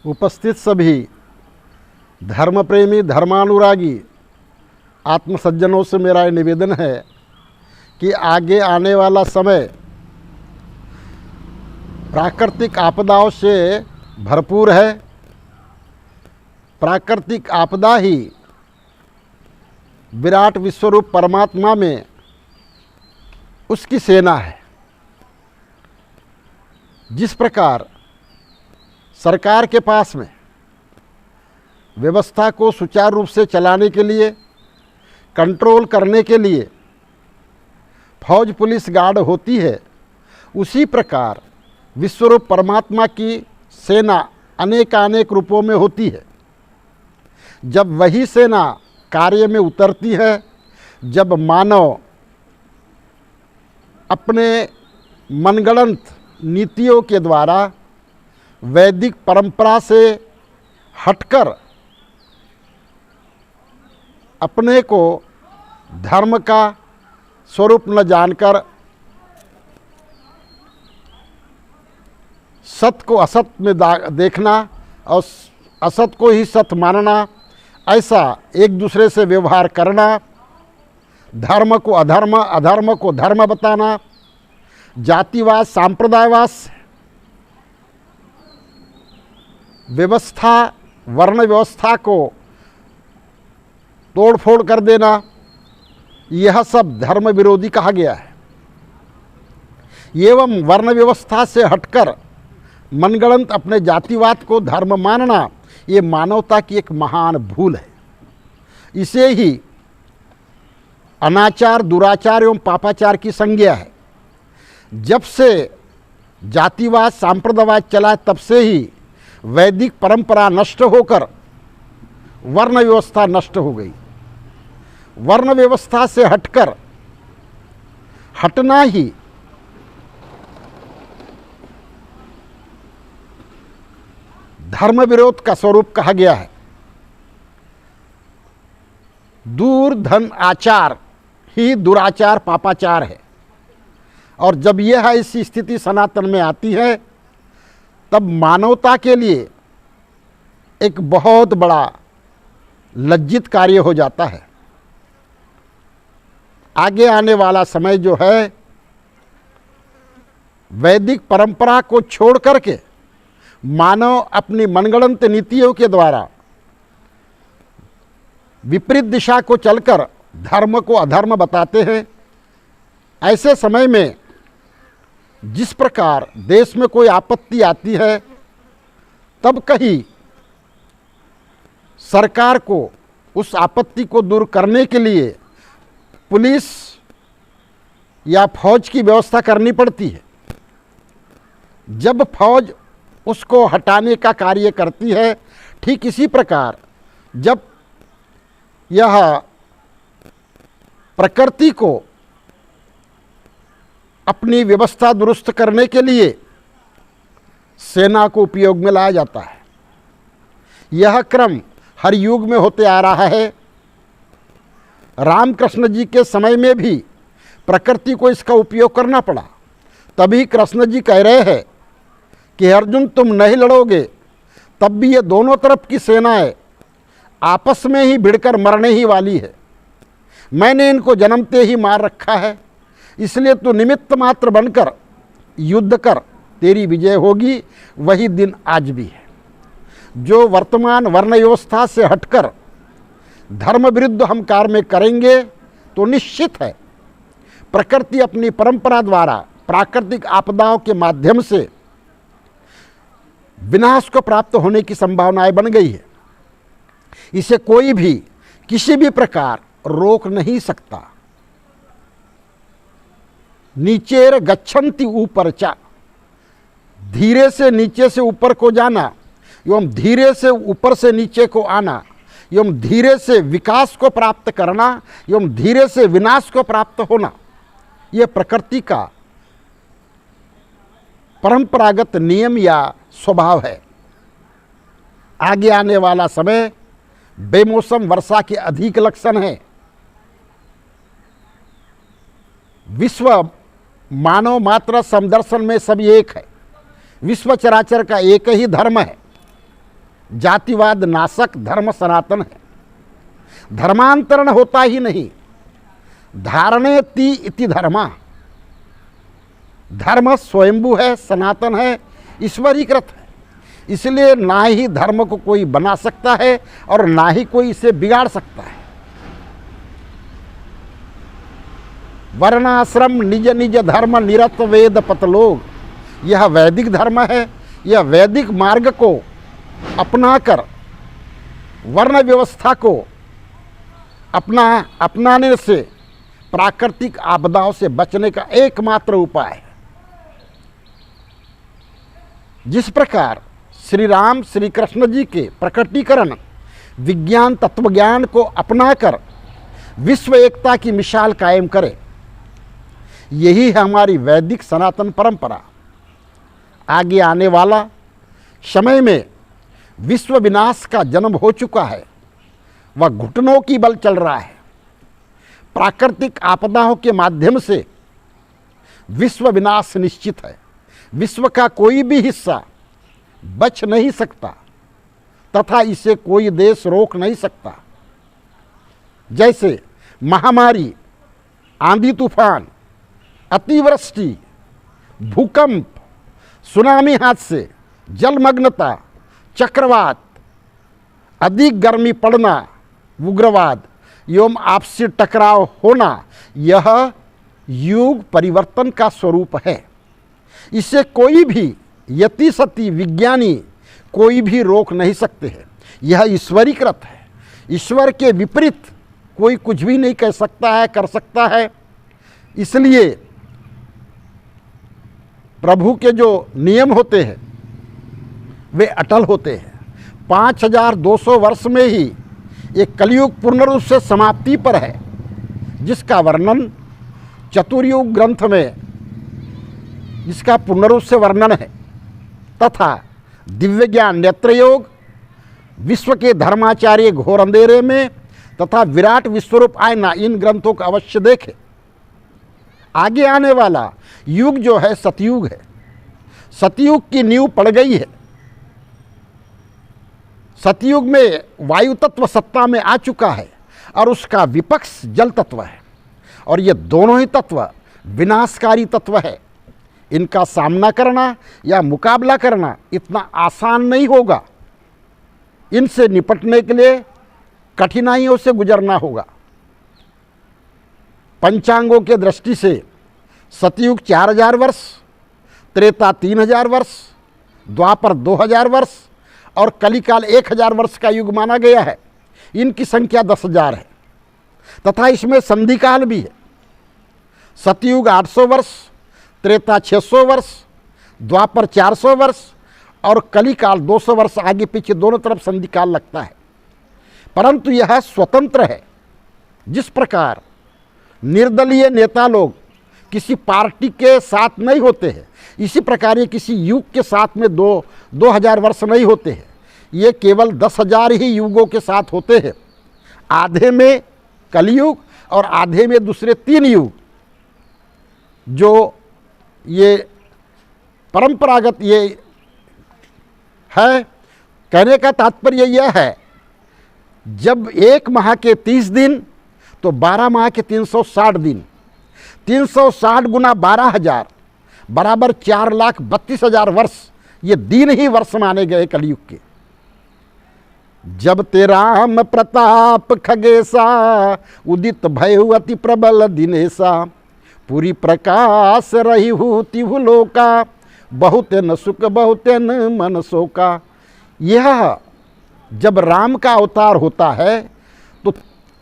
उपस्थित सभी धर्म प्रेमी धर्मानुरागी आत्मसज्जनों से मेरा ये निवेदन है कि आगे आने वाला समय प्राकृतिक आपदाओं से भरपूर है। प्राकृतिक आपदा ही विराट विश्वरूप परमात्मा में उसकी सेना है। जिस प्रकार सरकार के पास में व्यवस्था को सुचारू रूप से चलाने के लिए, कंट्रोल करने के लिए फौज पुलिस गार्ड होती है, उसी प्रकार विश्वरूप परमात्मा की सेना अनेकानेक रूपों में होती है। जब वही सेना कार्य में उतरती है, जब मानव अपने मनगढ़ंत नीतियों के द्वारा वैदिक परंपरा से हटकर अपने को धर्म का स्वरूप न जानकर सत को असत में देखना और असत को ही सत मानना, ऐसा एक दूसरे से व्यवहार करना, धर्म को अधर्म, अधर्म को धर्म बताना, जातिवाद सांप्रदायवाद, व्यवस्था वर्ण व्यवस्था को तोड़फोड़ कर देना, यह सब धर्म विरोधी कहा गया है। एवं वर्ण व्यवस्था से हटकर मनगढ़ंत अपने जातिवाद को धर्म मानना, ये मानवता की एक महान भूल है। इसे ही अनाचार, दुराचार एवं पापाचार की संज्ञा है। जब से जातिवाद सांप्रदायवाद चला, तब से ही वैदिक परंपरा नष्ट होकर वर्ण व्यवस्था नष्ट हो गई। वर्ण व्यवस्था से हटकर हटना ही धर्म विरोध का स्वरूप कहा गया है। दूर धन आचार ही दुराचार पापाचार है। और जब यह ऐसी स्थिति सनातन में आती है, तब मानवता के लिए एक बहुत बड़ा लज्जित कार्य हो जाता है। आगे आने वाला समय जो है, वैदिक परंपरा को छोड़ करके मानव अपनी मनगढ़ंत नीतियों के द्वारा विपरीत दिशा को चलकर धर्म को अधर्म बताते हैं। ऐसे समय में जिस प्रकार देश में कोई आपत्ति आती है, तब कहीं सरकार को उस आपत्ति को दूर करने के लिए पुलिस या फौज की व्यवस्था करनी पड़ती है। जब फौज उसको हटाने का कार्य करती है, ठीक इसी प्रकार जब यह प्रकृति को अपनी व्यवस्था दुरुस्त करने के लिए सेना को उपयोग में लाया जाता है। यह क्रम हर युग में होते आ रहा है। रामकृष्ण जी के समय में भी प्रकृति को इसका उपयोग करना पड़ा। तभी कृष्ण जी कह रहे हैं कि अर्जुन तुम नहीं लड़ोगे, तब भी ये दोनों तरफ की सेनाएं आपस में ही भिड़कर मरने ही वाली है। मैंने इनको जन्मते ही मार रखा है, इसलिए तू निमित्त मात्र बनकर युद्ध कर, तेरी विजय होगी। वही दिन आज भी है। जो वर्तमान वर्ण व्यवस्था से हटकर धर्म विरुद्ध हम कार्य में करेंगे, तो निश्चित है प्रकृति अपनी परंपरा द्वारा प्राकृतिक आपदाओं के माध्यम से विनाश को प्राप्त होने की संभावनाएं बन गई है। इसे कोई भी किसी भी प्रकार रोक नहीं सकता। नीचेर गच्छन्ति ऊपरचा, धीरे से नीचे से ऊपर को जाना एवं धीरे से ऊपर से नीचे को आना एवं धीरे से विकास को प्राप्त करना एवं धीरे से विनाश को प्राप्त होना, यह प्रकृति का परंपरागत नियम या स्वभाव है। आगे आने वाला समय बेमौसम वर्षा के अधिक लक्षण है। विश्व मानव मात्र समदर्शन में सभी एक है। विश्व चराचर का एक ही धर्म है। जातिवाद नाशक धर्म सनातन है। धर्मांतरण होता ही नहीं। धारणेति इति धर्मा, धर्म स्वयंभू है, सनातन है, ईश्वरीकृत है। इसलिए ना ही धर्म को कोई बना सकता है और ना ही कोई इसे बिगाड़ सकता है। वर्णाश्रम निज निज धर्म निरत वेद पतलोग, यह वैदिक धर्म है। यह वैदिक मार्ग को अपनाकर वर्ण व्यवस्था को अपनाने से प्राकृतिक आपदाओं से बचने का एकमात्र उपाय है। जिस प्रकार श्री राम श्री कृष्ण जी के प्रकटीकरण विज्ञान तत्वज्ञान को अपनाकर विश्व एकता की मिसाल कायम करे, यही है हमारी वैदिक सनातन परंपरा। आगे आने वाला समय में विश्व विनाश का जन्म हो चुका है, वह घुटनों की बल चल रहा है। प्राकृतिक आपदाओं के माध्यम से विश्व विनाश निश्चित है। विश्व का कोई भी हिस्सा बच नहीं सकता तथा इसे कोई देश रोक नहीं सकता। जैसे महामारी, आंधी तूफान, अतिवृष्टि, भूकंप, सुनामी हादसे, जलमग्नता, चक्रवात, अधिक गर्मी पड़ना, उग्रवाद एवं आपसी टकराव होना, यह युग परिवर्तन का स्वरूप है। इसे कोई भी यति सती विज्ञानी कोई भी रोक नहीं सकते हैं। यह ईश्वरीकृत है। ईश्वर के विपरीत कोई कुछ भी नहीं कह सकता है, कर सकता है। इसलिए प्रभु के जो नियम होते हैं वे अटल होते हैं। 5200 वर्ष में ही एक कलयुग पूर्ण रूप से समाप्ति पर है, जिसका वर्णन चतुर्युग ग्रंथ में जिसका पूर्ण रूप से वर्णन है, तथा दिव्य ज्ञान नेत्र योग, विश्व के धर्माचार्य घोर अंधेरे में तथा विराट विश्वरूप आयना, इन ग्रंथों को अवश्य देखें। आगे आने वाला युग जो है सतयुग है। सतयुग की नींव पड़ गई है। सतयुग में वायु तत्व सत्ता में आ चुका है और उसका विपक्ष जल तत्व है, और ये दोनों ही तत्व विनाशकारी तत्व है। इनका सामना करना या मुकाबला करना इतना आसान नहीं होगा। इनसे निपटने के लिए कठिनाइयों से गुजरना होगा। पंचांगों के दृष्टि से सतयुग 4000 वर्ष, त्रेता 3000 वर्ष, द्वापर 2000 वर्ष और कलिकाल 1000 वर्ष का युग माना गया है। इनकी संख्या 10,000 है तथा इसमें संधिकाल भी है। सतयुग 800 वर्ष, त्रेता 600 वर्ष, द्वापर 400 वर्ष और कलिकाल 200 वर्ष आगे पीछे दोनों तरफ संधिकाल लगता है। परंतु यह स्वतंत्र है। जिस प्रकार निर्दलीय नेता लोग किसी पार्टी के साथ नहीं होते हैं, इसी प्रकार ये किसी युग के साथ में 2000 वर्ष नहीं होते हैं। ये केवल 10,000 ही युगों के साथ होते हैं। आधे में कलयुग और आधे में दूसरे 3 युग। जो ये परंपरागत ये है। कहने का तात्पर्य यह है, जब 1 माह के 30 दिन तो 12 माह के 360 दिन, 360 गुना 12,000 बराबर 4,32,000 वर्ष। ये दिन ही वर्ष माने गए कलयुग के। जब ते राम प्रताप खगेसा, उदित भयउ अति प्रबल दिनेसा, पूरी प्रकाश रही हूँ तिहु लोका, बहुते न सुख बहुते न मन शोका। यह जब राम का अवतार होता है तो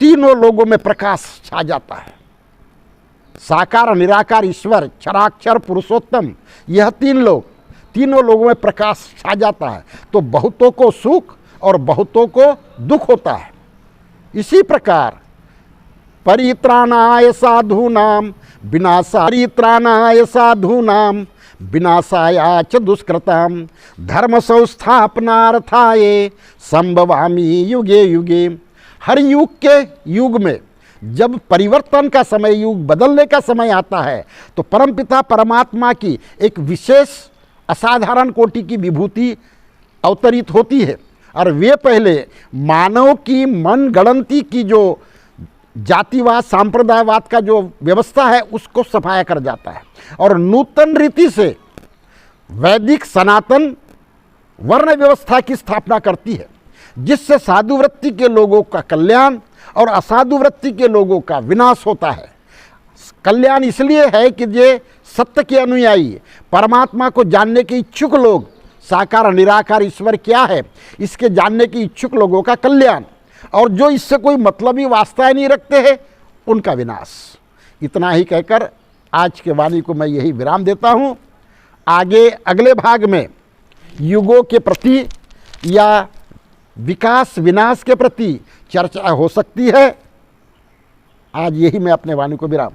तीनों लोगों में प्रकाश छा जाता है। साकार निराकार ईश्वर, क्षराक्षर पुरुषोत्तम, यह तीनों लोगों में प्रकाश छा जाता है। तो बहुतों को सुख और बहुतों को दुख होता है। इसी प्रकार परित्राणाय साधूनाम परित्राणाय साधूनाम विनाशाय च दुष्कृताम धर्म संस्थापनार्थाय संभवामि युगे युगे। हर युग में जब परिवर्तन का समय, युग बदलने का समय आता है, तो परमपिता परमात्मा की एक विशेष असाधारण कोटि की विभूति अवतरित होती है। और वे पहले मानव की मन गणंती की जो जातिवाद सांप्रदायवाद का जो व्यवस्था है उसको सफाया कर जाता है और नूतन रीति से वैदिक सनातन वर्ण व्यवस्था की स्थापना करती है, जिससे साधु वृत्ति के लोगों का कल्याण और असाधु वृत्ति के लोगों का विनाश होता है। कल्याण इसलिए है कि ये सत्य के अनुयायी, परमात्मा को जानने के इच्छुक लोग, साकार और निराकार ईश्वर क्या है इसके जानने के इच्छुक लोगों का कल्याण, और जो इससे कोई मतलबी वास्ता नहीं रखते हैं उनका विनाश। इतना ही कहकर आज के वाणी को मैं यही विराम देता हूँ। आगे अगले भाग में युगों के प्रति या विकास विनाश के प्रति चर्चा हो सकती है। आज यही मैं अपने वाणी को विराम